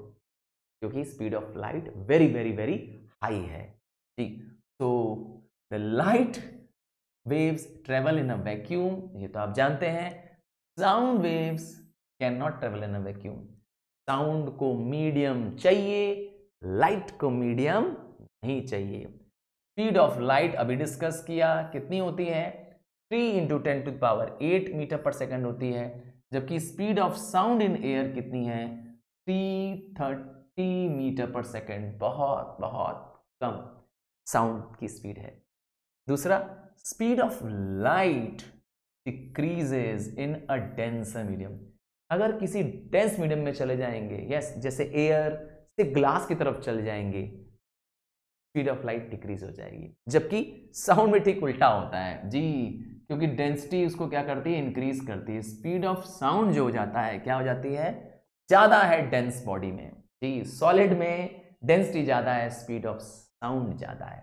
Speaker 1: क्योंकि speed of light very very very high है। जी, तो the light waves travel in a vacuum, ये तो आप जानते हैं। Sound waves can not travel in a vacuum. Sound को मीडियम चाहिए, लाइट को मीडियम नहीं चाहिए। स्पीड ऑफ लाइट अभी डिस्कस किया, कितनी होती है? 3 × 10⁸ मीटर पर सेकंड होती है, जबकि speed of sound in air कितनी है? 330 मीटर पर सेकंड। बहुत बहुत कम साउंड की स्पीड है। दूसरा, speed of light decreases in a denser medium. अगर किसी डेंस मीडियम में चले जाएंगे, यस जैसे एयर से ग्लास की तरफ चले जाएंगे, स्पीड ऑफ लाइट डिक्रीज हो जाएगी। जबकि साउंड में ठीक उल्टा होता है, जी क्योंकि डेंसिटी उसको क्या करती है? इंक्रीज करती है। स्पीड ऑफ साउंड जो हो जाता है, क्या हो जाती है? ज्यादा है डेंस बॉडी में, जी सॉलिड में डेंसिटी ज्यादा है, स्पीड ऑफ साउंड ज्यादा है।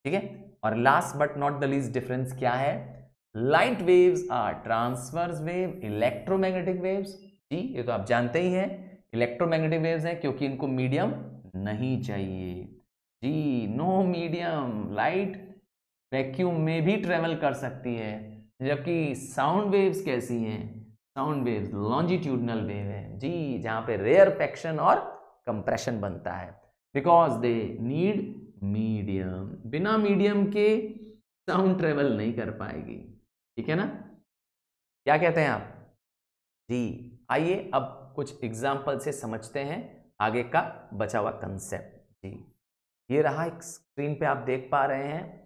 Speaker 1: ठीक है, और last but not the least difference क्या है? Light waves are transverse wave, electromagnetic waves. जी ये तो आप जानते ही हैं, इलेक्ट्रोमैग्नेटिक वेव्स हैं क्योंकि इनको मीडियम नहीं चाहिए। जी नो मीडियम, लाइट वैक्यूम में भी ट्रेवल कर सकती है, जबकि साउंड वेव्स कैसी हैं? साउंड वेव्स लॉन्जिट्यूडनल वेव है, जी जहां पे रेयरफेक्शन और कंप्रेशन बनता है, बिकॉज दे नीड मीडियम। बिना मीडियम के साउंड ट्रेवल नहीं कर पाएगी। ठीक है ना? क्या कहते हैं आप? जी आइए अब कुछ एग्जाम्पल से समझते हैं आगे का बचा हुआ कंसेप्ट। जी ये रहा, एक स्क्रीन पे आप देख पा रहे हैं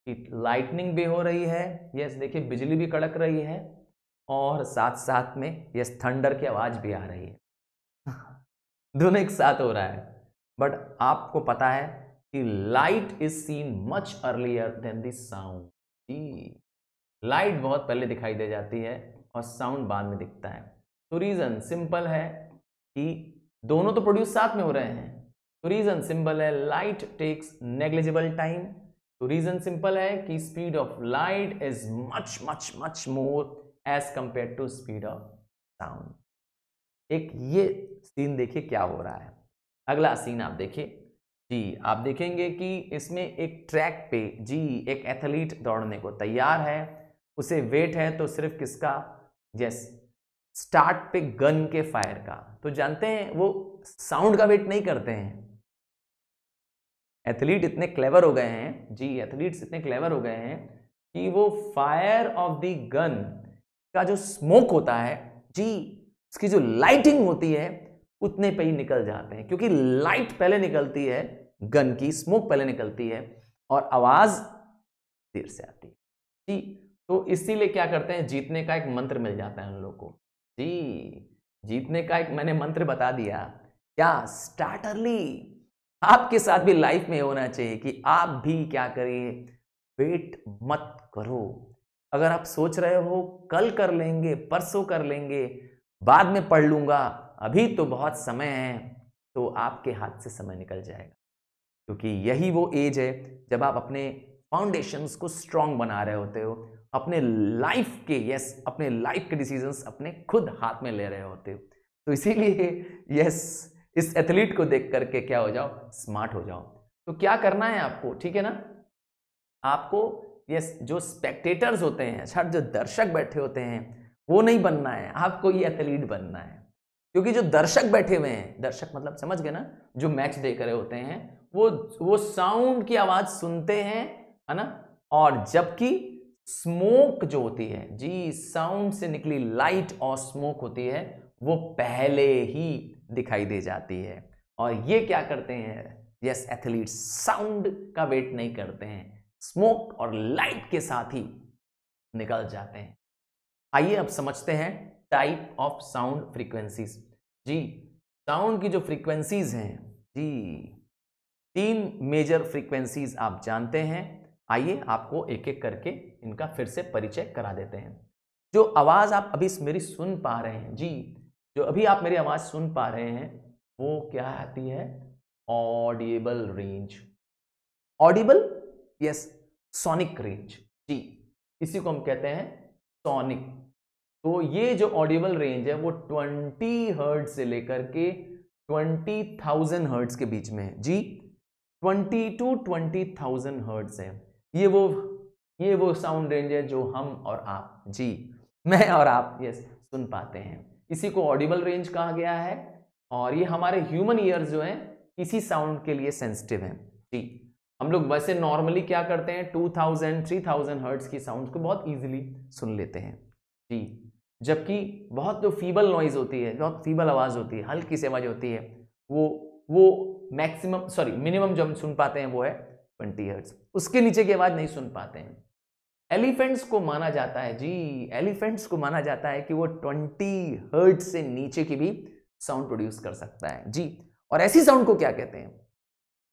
Speaker 1: कि लाइटनिंग भी हो रही है, यस देखिए बिजली भी कड़क रही है, और साथ साथ में यस थंडर की आवाज भी आ रही है। दोनों एक साथ हो रहा है, बट आपको पता है कि light is seen much earlier than the sound. Light बहुत पहले दिखाई दे जाती है और साउंड बाद में दिखता है। तो रीजन सिंपल है कि दोनों तो प्रोड्यूस साथ में हो रहे हैं। तो रीजन सिंपल है, लाइट टेक्स नेग्लिजिबल टाइम। तो रीजन सिंपल है कि speed of light is much much much more as compare to speed of sound. एक ये सीन देखिए क्या हो रहा है। अगला सीन आप देखिए, जी आप देखेंगे कि इसमें एक ट्रैक पे जी एक एथलीट दौड़ने को तैयार है, उसे वेट है तो सिर्फ किसका? यस स्टार्ट पे गन के फायर का। तो जानते हैं वो साउंड का वेट नहीं करते हैं। एथलीट इतने क्लेवर हो गए हैं, जी एथलीट्स इतने क्लेवर हो गए हैं कि वो फायर ऑफ द गन का जो स्मोक होता है, जी उसकी जो लाइटिंग होती है उतने पे ही निकल जाते हैं, क्योंकि लाइट पहले निकलती है गन की, स्मोक पहले निकलती है और आवाज देर से आती है। जी तो इसीलिए क्या करते हैं, जीतने का एक मंत्र मिल जाता है उन लोगों को। जी जीतने का एक मैंने मंत्र बता दिया, क्या? Start early. आपके साथ भी लाइफ में होना चाहिए कि आप भी क्या करिए, वेट मत करो। अगर आप सोच रहे हो कल कर लेंगे, परसों कर लेंगे, बाद में पढ़ लूंगा, अभी तो बहुत समय है, तो आपके हाथ से समय निकल जाएगा। क्योंकि यही वो एज है जब आप अपने फाउंडेशंस को स्ट्रांग बना रहे होते हो, अपने लाइफ के अपने लाइफ के डिसीजंस अपने खुद हाथ में ले रहे होते हो। तो इसीलिए इस एथलीट को देख करके क्या हो जाओ, स्मार्ट हो जाओ। तो क्या करना है आपको, ठीक है ना? आपको जो स्पेक्टेटर्स होते हैं, अच्छा जो दर्शक बैठे होते हैं, वो नहीं बनना है, आपको ये एथलीट बनना है। क्योंकि जो दर्शक बैठे हुए हैं, दर्शक मतलब समझ गए ना, जो मैच देख रहे होते हैं, वो साउंड की आवाज सुनते हैं, है ना? और जबकि स्मोक जो होती है, जी साउंड से निकली लाइट और स्मोक होती है, वो पहले ही दिखाई दे जाती है। और ये क्या करते हैं, एथलीट्स साउंड का वेट नहीं करते हैं, स्मोक और लाइट के साथ ही निकल जाते हैं। आइए अब समझते हैं टाइप ऑफ साउंड फ्रीक्वेंसीज। जी, साउंड की जो फ्रीक्वेंसीज हैं जी, 3 मेजर फ्रीक्वेंसीज आप जानते हैं। आइए आपको एक एक करके इनका फिर से परिचय करा देते हैं। जो आवाज आप अभी मेरी सुन पा रहे हैं जी, जो अभी आप मेरी आवाज सुन पा रहे हैं वो क्या आती है? Audible range. Audible, yes, sonic range जी, इसी को हम कहते हैं सोनिक। तो ये जो ऑडिबल रेंज है वो 20 हर्ट्ज से लेकर के 20,000 हर्ट्ज के बीच में है जी। 20 to 20,000 हर्ट्ज है। ये वो साउंड रेंज है जो हम और आप जी, मैं और आप यस सुन पाते हैं। इसी को ऑडिबल रेंज कहा गया है। और ये हमारे ह्यूमन ईयर्स जो हैं इसी साउंड के लिए सेंसिटिव हैं जी। हम लोग वैसे नॉर्मली क्या करते हैं, 2000 3000 हर्ट्ज की साउंड को बहुत इजीली सुन लेते हैं जी। जबकि बहुत जो फीबल नॉइज होती है, बहुत फीबल आवाज होती है, हल्की सी आवाज होती है, वो मिनिमम जो हम सुन पाते हैं वो है 20 हर्ट्ज। उसके नीचे की आवाज नहीं सुन पाते हैं। एलिफेंट्स को माना जाता है जी, एलिफेंट्स को माना जाता है कि वो 20 हर्ट्ज से नीचे की भी साउंड प्रोड्यूस कर सकता है जी। और ऐसी साउंड को क्या कहते हैं?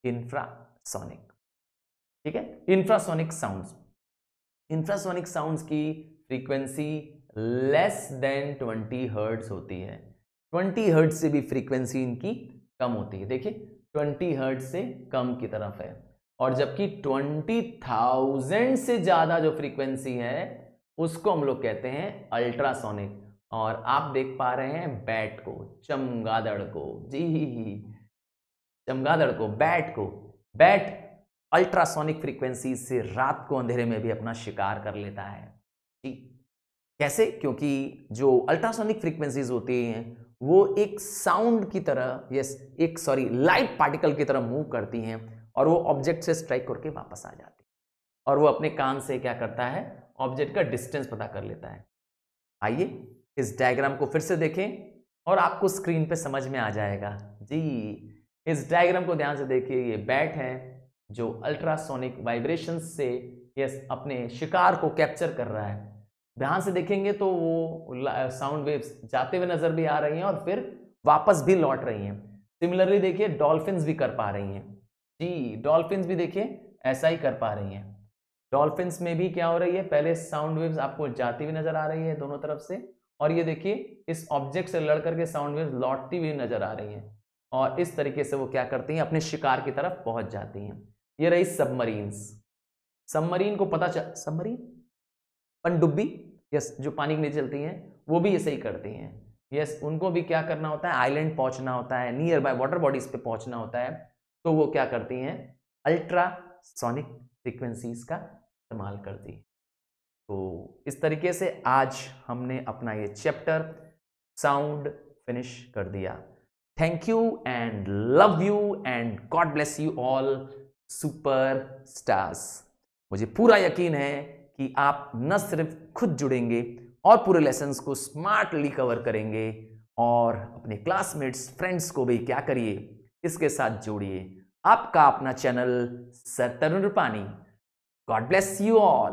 Speaker 1: इंफ्रासोनिक। ठीक है, इंफ्रासोनिक साउंड्स। इंफ्रासोनिक साउंड्स की फ्रीक्वेंसी लेस देन 20 हर्ट्ज होती है। 20 हर्ट्ज से भी फ्रीक्वेंसी इनकी कम होती है। देखिए 20 हर्ट्ज से कम की तरफ है। और जबकि 20,000 से ज्यादा जो फ्रीक्वेंसी है उसको हम लोग कहते हैं अल्ट्रासोनिक। और आप देख पा रहे हैं बैट को, चमगादड़ को जी, चमगादड़ को, बैट अल्ट्रासोनिक फ्रीक्वेंसी से रात को अंधेरे में भी अपना शिकार कर लेता है जी। कैसे? क्योंकि जो अल्ट्रासोनिक फ्रीक्वेंसीज होती हैं वो एक साउंड की तरह लाइट पार्टिकल की तरह मूव करती हैं और वो ऑब्जेक्ट से स्ट्राइक करके वापस आ जाती है। और वो अपने कान से क्या करता है? ऑब्जेक्ट का डिस्टेंस पता कर लेता है। आइए इस डायग्राम को फिर से देखें और आपको स्क्रीन पे समझ में आ जाएगा जी। इस डायग्राम को ध्यान से देखिए। ये बैट है जो अल्ट्रासोनिक वाइब्रेशन से अपने शिकार को कैप्चर कर रहा है। ध्यान से देखेंगे तो वो साउंड वेव्स जाते हुए नजर भी आ रही हैं और फिर वापस भी लौट रही हैं। सिमिलरली देखिए डॉल्फिन्स भी कर पा रही हैं जी, डॉल्फिन्स भी देखिए ऐसा ही कर पा रही हैं। डॉल्फिन्स में भी क्या हो रही है, पहले साउंड वेव्स आपको जाती हुई नजर आ रही है दोनों तरफ से, और ये देखिए इस ऑब्जेक्ट से लड़ करके साउंड वेव्स लौटती हुई नजर आ रही हैं। और इस तरीके से वो क्या करती हैं, अपने शिकार की तरफ पहुंच जाती हैं। ये रही सबमरीन्स। सबमरीन को पता चल, सबमरीन पनडुब्बी, यस, जो पानी के नीचे चलती हैं वो भी ऐसे ही करती हैं। यस, उनको भी क्या करना होता है, आइलैंड पहुंचना होता है, नियर बाय वाटर बॉडीज पे पहुंचना होता है, तो वो क्या करती हैं, अल्ट्रासोनिक फ्रीक्वेंसीज का इस्तेमाल करती है। तो इस तरीके से आज हमने अपना ये चैप्टर साउंड फिनिश कर दिया। Thank you and love you and God bless you all super stars. मुझे पूरा यकीन है कि आप न सिर्फ खुद जुड़ेंगे और पूरे लेसन्स को स्मार्टली कवर करेंगे और अपने क्लासमेट्स फ्रेंड्स को भी क्या करिए, इसके साथ जोड़िए। आपका अपना channel sir Tarun Rupani. God bless you all.